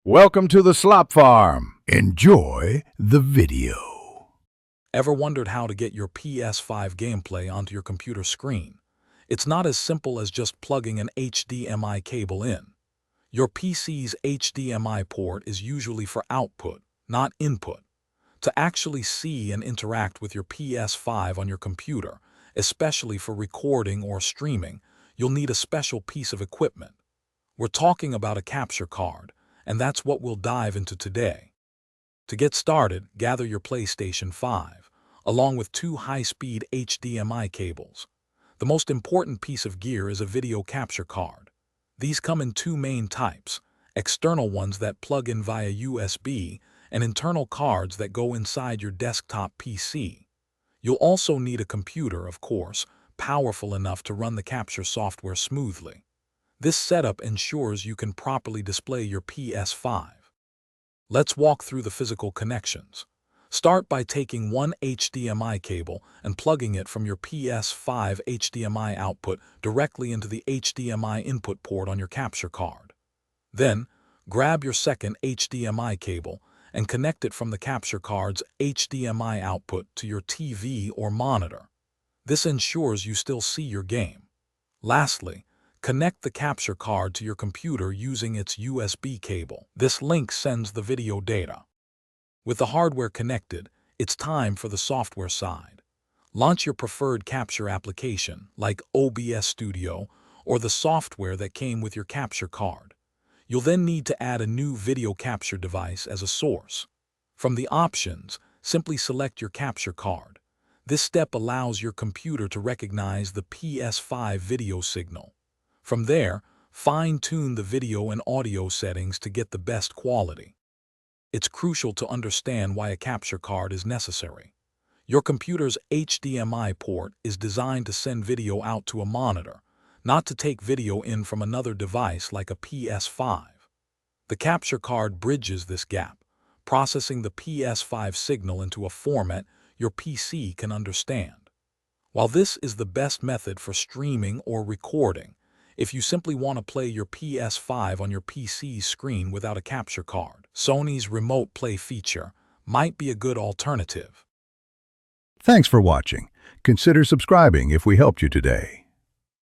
Welcome to the Slop Farm. Enjoy the video. Ever wondered how to get your PS5 gameplay onto your computer screen? It's not as simple as just plugging an HDMI cable in. Your PC's HDMI port is usually for output, not input. To actually see and interact with your PS5 on your computer, especially for recording or streaming, you'll need a special piece of equipment. We're talking about a capture card, and that's what we'll dive into today. To get started, gather your PlayStation 5, along with two high-speed HDMI cables. The most important piece of gear is a video capture card. These come in two main types: external ones that plug in via USB, and internal cards that go inside your desktop PC. You'll also need a computer, of course, powerful enough to run the capture software smoothly. This setup ensures you can properly display your PS5. Let's walk through the physical connections. Start by taking one HDMI cable and plugging it from your PS5 HDMI output directly into the HDMI input port on your capture card. Then, grab your second HDMI cable and connect it from the capture card's HDMI output to your TV or monitor. This ensures you still see your game. Lastly, connect the capture card to your computer using its USB cable. This link sends the video data. With the hardware connected, it's time for the software side. Launch your preferred capture application, like OBS Studio, or the software that came with your capture card. You'll then need to add a new video capture device as a source. From the options, simply select your capture card. This step allows your computer to recognize the PS5 video signal. From there, fine-tune the video and audio settings to get the best quality. It's crucial to understand why a capture card is necessary. Your computer's HDMI port is designed to send video out to a monitor, not to take video in from another device like a PS5. The capture card bridges this gap, processing the PS5 signal into a format your PC can understand. While this is the best method for streaming or recording, if you simply want to play your PS5 on your PC's screen without a capture card, Sony's Remote Play feature might be a good alternative. Thanks for watching. Consider subscribing if we helped you today.